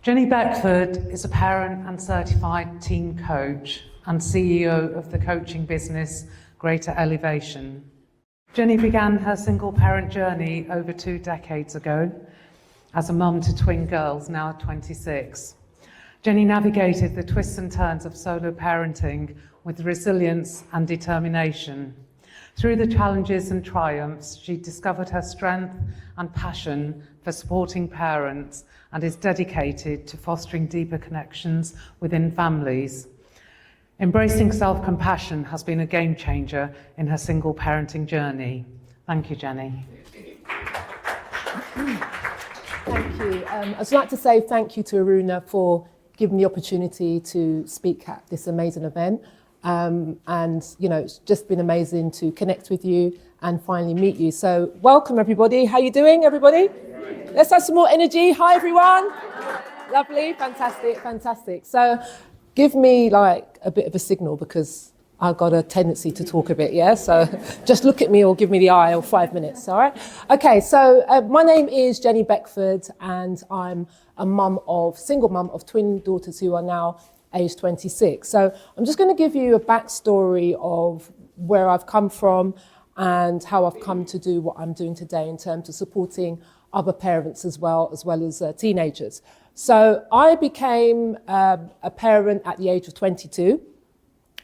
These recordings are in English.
Jenny Beckford is a parent and certified teen coach and CEO of the coaching business Greater Elevation. Jenny began her single parent journey over 2 decades ago as a mum to twin girls, now 26. Jenny navigated the twists and turns of solo parenting with resilience and determination. Through the challenges and triumphs, she discovered her strength and passion for supporting parents and is dedicated to fostering deeper connections within families. Embracing self-compassion has been a game changer in her single parenting journey. Thank you, Jenny. Thank you. I'd just like to say thank you to Aruna for giving me the opportunity to speak at this amazing event. And you know, it's just been amazing to connect with you and finally meet you. So welcome everybody. How you doing, everybody? Right. Let's have some more energy. Hi everyone. Lovely, fantastic, fantastic. So give me like a bit of a signal because I've got a tendency to talk a bit, yeah? So just look at me or give me the eye or 5 minutes, all right? Okay, so my name is Jenny Beckford and I'm a single mum of twin daughters who are now aged 26. So I'm just going to give you a backstory of where I've come from and how I've come to do what I'm doing today in terms of supporting other parents as well as teenagers. So I became a parent at the age of 22.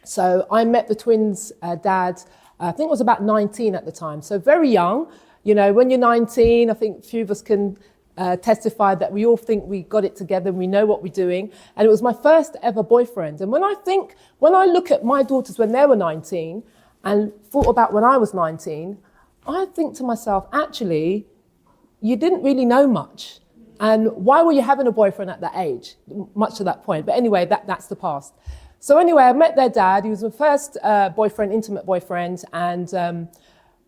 So I met the twins' dad, I think it was about 19 at the time, so very young. You know, when you're 19, I think a few of us can testify that we all think we got it together and we know what we're doing. And it was my first ever boyfriend. And when I look at my daughters when they were 19 and thought about when I was 19, I think to myself, actually, you didn't really know much. And why were you having a boyfriend at that age? Much to that point. But anyway, that's the past. So anyway, I met their dad. He was my first boyfriend, intimate boyfriend. And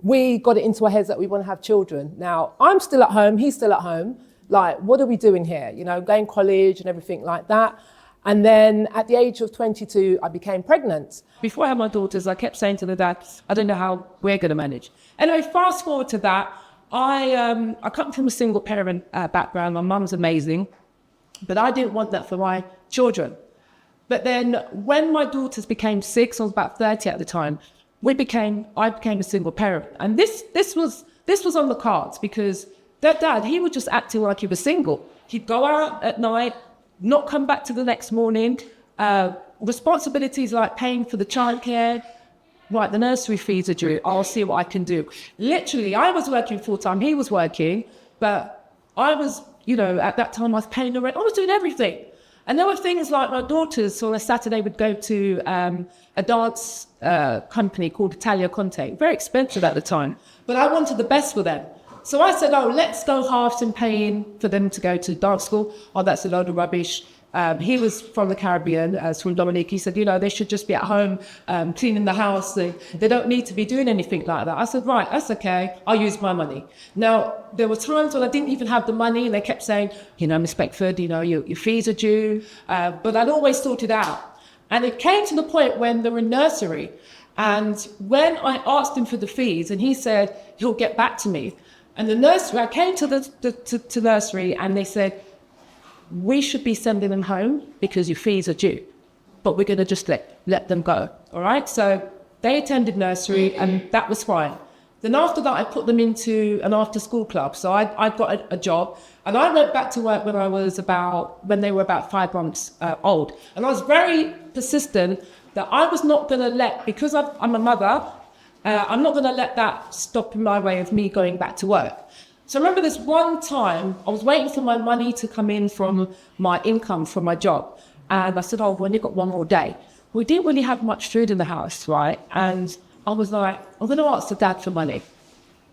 we got it into our heads that we want to have children. Now, I'm still at home, he's still at home. Like, what are we doing here? You know, going to college and everything like that. And then at the age of 22, I became pregnant. Before I had my daughters, I kept saying to the dad, I don't know how we're going to manage. Anyway, fast forward to that, I come from a single parent background. My mum's amazing, but I didn't want that for my children. But then when my daughters became 6, I was about 30 at the time, I became a single parent. And this was on the cards because that dad, he was just acting like he was single. He'd go out at night, not come back to the next morning. Responsibilities like paying for the childcare, right, the nursery fees are due, I'll see what I can do. Literally, I was working full time, he was working, but I was, you know, at that time I was paying the rent, I was doing everything. And there were things like my daughters on a Saturday would go to a dance company called Italia Conte, very expensive at the time, but I wanted the best for them. So I said, oh, let's go halves in paying for them to go to dance school. Oh, that's a load of rubbish. He was from the Caribbean, from Dominique. He said, you know, they should just be at home cleaning the house. They don't need to be doing anything like that. I said, right, that's okay. I'll use my money. Now, there were times when I didn't even have the money and they kept saying, you know, Miss Beckford, you know, your fees are due. But I'd always sort it out. And it came to the point when they were in nursery. And when I asked him for the fees and he said, he'll get back to me. And the nursery, I came to the nursery and they said, we should be sending them home because your fees are due, but we're going to just let them go. All right. So they attended nursery and that was fine. Then after that, I put them into an after school club. So I got a job and I went back to work when they were about 5 months old. And I was very persistent that I was not going to because I'm a mother, I'm not going to let that stop in my way of me going back to work. So I remember this one time, I was waiting for my money to come in from my income from my job. And I said, oh, I've only got 1 more day. We didn't really have much food in the house, right? And I was like, I'm going to ask the dad for money.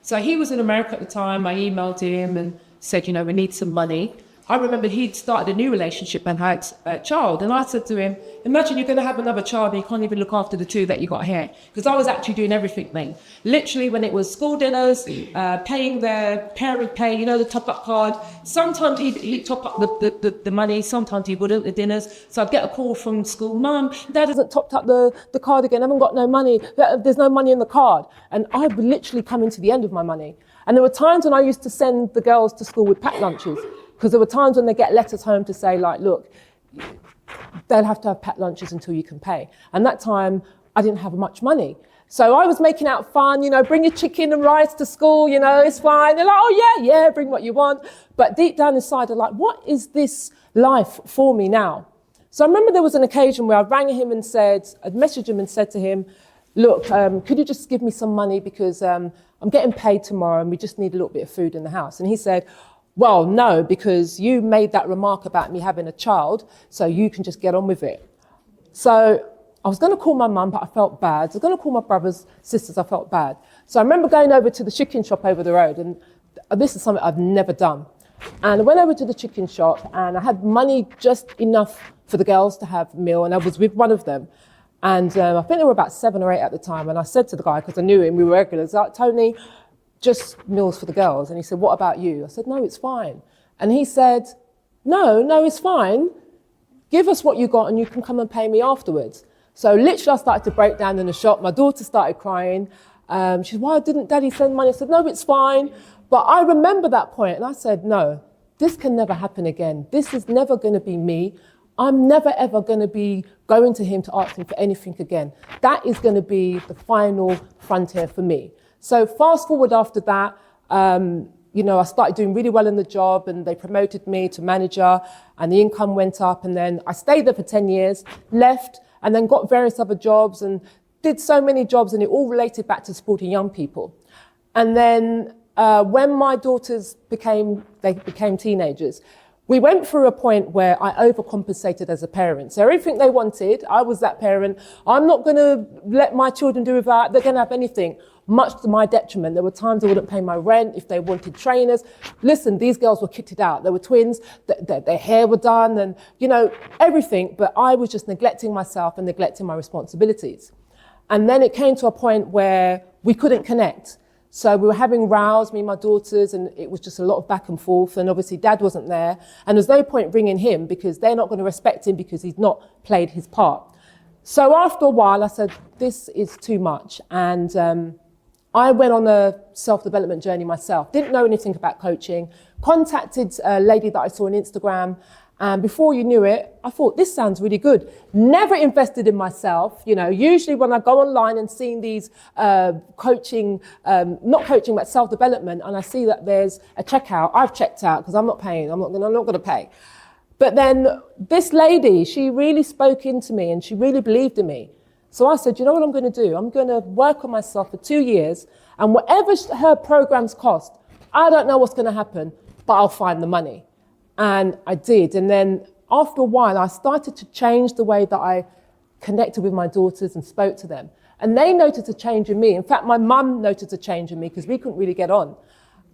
So he was in America at the time. I emailed him and said, you know, we need some money. I remember he'd started a new relationship and had a child. And I said to him, imagine you're going to have another child and you can't even look after the 2 that you got here. Because I was actually doing everything then. Literally when it was school dinners, paying their parent pay, you know, the top-up card. Sometimes he'd top up the money. Sometimes he wouldn't, the dinners. So I'd get a call from school, Mum, Dad hasn't topped up the card again. I haven't got no money. There's no money in the card. And I would literally come into the end of my money. And there were times when I used to send the girls to school with packed lunches. Because there were times when they get letters home to say, like, look, they'll have to have packed lunches until you can pay. And that time, I didn't have much money. So I was making out fun, you know, bring your chicken and rice to school, you know, it's fine. They're like, oh yeah, bring what you want. But deep down inside, they're like, what is this life for me now? So I remember there was an occasion where I rang him and I'd messaged him and said to him, look, could you just give me some money because I'm getting paid tomorrow and we just need a little bit of food in the house. And he said, well, no, because you made that remark about me having a child, so you can just get on with it. So I was going to call my mum, but I felt bad. I was going to call my brothers, sisters, I felt bad. So I remember going over to the chicken shop over the road, and this is something I've never done. And I went over to the chicken shop, and I had money just enough for the girls to have a meal, and I was with one of them. And I think there were about 7 or 8 at the time, and I said to the guy, because I knew him, we were regulars, like, Tony, just meals for the girls. And he said, what about you? I said, no, it's fine. And he said, no, it's fine. Give us what you got, and you can come and pay me afterwards. So literally I started to break down in the shop. My daughter started crying. She said, why didn't Daddy send money? I said, no, it's fine. But I remember that point and I said, no, this can never happen again. This is never going to be me. I'm never, ever going to be going to him to ask him for anything again. That is going to be the final frontier for me. So fast forward after that, you know, I started doing really well in the job and they promoted me to manager and the income went up. And then I stayed there for 10 years, left, and then got various other jobs and did so many jobs, and it all related back to supporting young people. And then when my daughters became teenagers, we went through a point where I overcompensated as a parent. So everything they wanted, I was that parent. I'm not going to let my children do without. They're going to have anything, much to my detriment. There were times I wouldn't pay my rent if they wanted trainers. Listen, these girls were kitted out. They were twins. Their hair were done and, you know, everything. But I was just neglecting myself and neglecting my responsibilities. And then it came to a point where we couldn't connect. So we were having rows, me and my daughters, and it was just a lot of back and forth. And obviously Dad wasn't there. And there's no point bringing him because they're not going to respect him because he's not played his part. So after a while, I said, this is too much. And I went on a self-development journey myself. Didn't know anything about coaching. Contacted a lady that I saw on Instagram. And before you knew it, I thought, this sounds really good. Never invested in myself. You know, usually when I go online and see these coaching, not coaching, but self-development, and I see that there's a checkout, I've checked out because I'm not paying. I'm not going to pay. But then this lady, she really spoke into me and she really believed in me. So I said, you know what I'm going to do? I'm going to work on myself for 2 years, and whatever her programs cost, I don't know what's going to happen, but I'll find the money. And I did. And then after a while, I started to change the way that I connected with my daughters and spoke to them. And they noticed a change in me. In fact, my mum noticed a change in me because we couldn't really get on.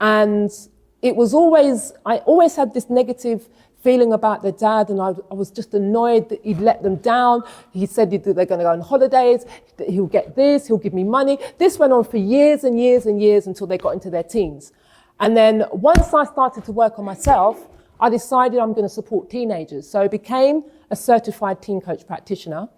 And it was I always had this negative feeling about their dad, and I was just annoyed that he'd let them down. He said they're going to go on holidays, that he'll get this, he'll give me money. This went on for years and years and years until they got into their teens. And then once I started to work on myself, I decided I'm going to support teenagers. So I became a Certified Teen Coach Practitioner.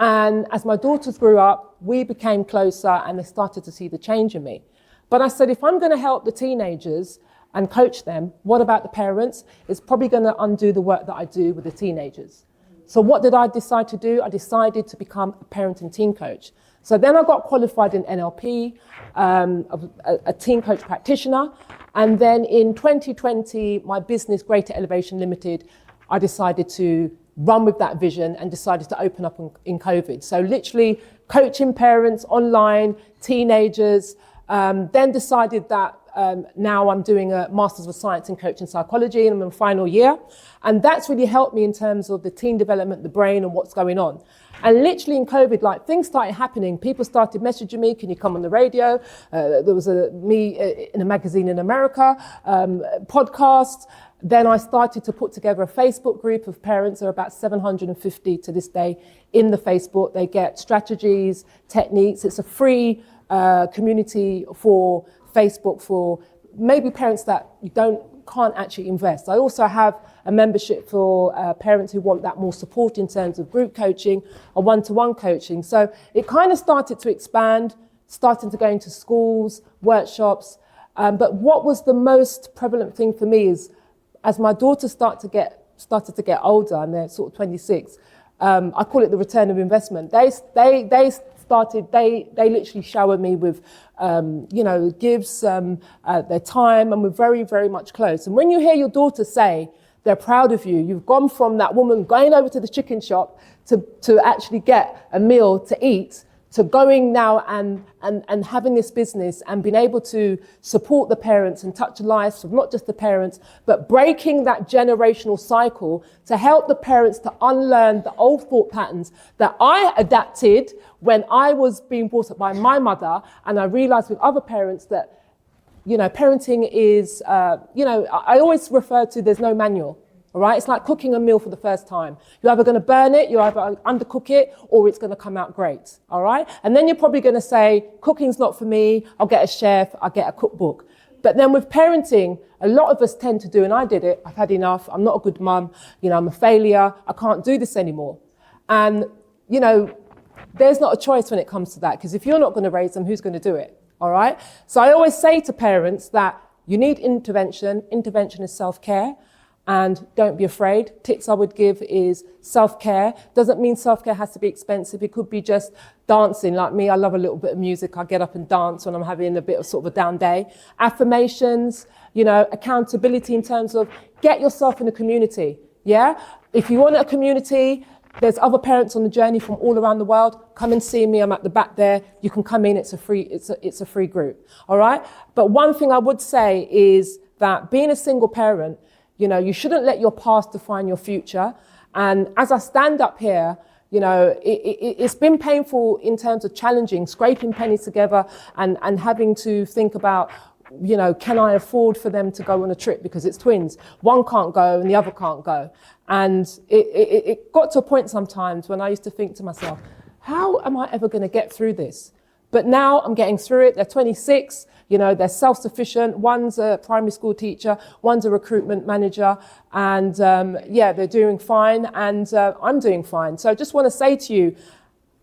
And as my daughters grew up, we became closer and they started to see the change in me. But I said, if I'm going to help the teenagers and coach them, what about the parents? It's probably going to undo the work that I do with the teenagers. So what did I decide to do? I decided to become a parent and teen coach. So then I got qualified in NLP, a teen coach practitioner. And then in 2020, my business, Greater Elevation Limited, I decided to run with that vision and decided to open up in COVID. So literally coaching parents online, teenagers, then decided that now I'm doing a Masters of Science in Coaching Psychology and I'm in final year. And that's really helped me in terms of the teen development, the brain and what's going on. And literally in COVID, like things started happening. People started messaging me, can you come on the radio? There was me in a magazine in America, podcasts. Then I started to put together a Facebook group of parents. There are about 750 to this day in the Facebook. They get strategies, techniques. It's a free community for Facebook for maybe parents that can't actually invest. I also have a membership for parents who want that more support in terms of group coaching or one-to-one coaching. So it kind of started to expand, starting to go into schools, workshops. But what was the most prevalent thing for me is as my daughters started to get older, and they're sort of 26, I call it the return of investment. They literally showered me with, gifts, their time, and we're very, very much close. And when you hear your daughter say they're proud of you, you've gone from that woman going over to the chicken shop to actually get a meal to eat, to going now and having this business and being able to support the parents and touch the lives of not just the parents, but breaking that generational cycle to help the parents to unlearn the old thought patterns that I adapted when I was being brought up by my mother. And I realized with other parents that, parenting is, I always refer to there's no manual. All right, it's like cooking a meal for the first time. You're either going to burn it, you're either undercook it, or it's going to come out great. All right, and then you're probably going to say, cooking's not for me. I'll get a chef. I'll get a cookbook. But then with parenting, a lot of us tend to do, and I did it. I've had enough. I'm not a good mum. I'm a failure. I can't do this anymore. And there's not a choice when it comes to that, because if you're not going to raise them, who's going to do it? All right. So I always say to parents that you need intervention. Intervention is self-care. And don't be afraid. Tips I would give is self-care. Doesn't mean self-care has to be expensive. It could be just dancing. Like me, I love a little bit of music. I get up and dance when I'm having a bit of sort of a down day. Affirmations, accountability in terms of get yourself in a community. Yeah? If you want a community, there's other parents on the journey from all around the world. Come and see me. I'm at the back there. You can come in. It's a free group. All right? But one thing I would say is that being a single parent, you shouldn't let your past define your future. And as I stand up here, it's been painful in terms of challenging, scraping pennies together and having to think about, can I afford for them to go on a trip because it's twins? One can't go and the other can't go. And it got to a point sometimes when I used to think to myself, how am I ever going to get through this? But now I'm getting through it. They're 26. They're self-sufficient. One's a primary school teacher, one's a recruitment manager, and they're doing fine, and I'm doing fine. So I just want to say to you,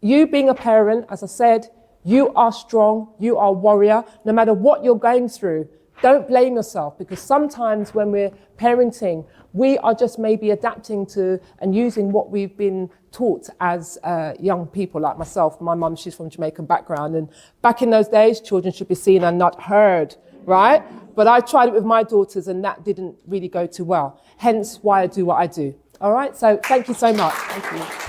you being a parent, as I said, you are strong, you are a warrior, no matter what you're going through. Don't blame yourself, because sometimes when we're parenting, we are just maybe adapting to and using what we've been taught as young people like myself. My mum, she's from Jamaican background. And back in those days, children should be seen and not heard, right? But I tried it with my daughters and that didn't really go too well. Hence why I do what I do. All right? So thank you so much. Thank you.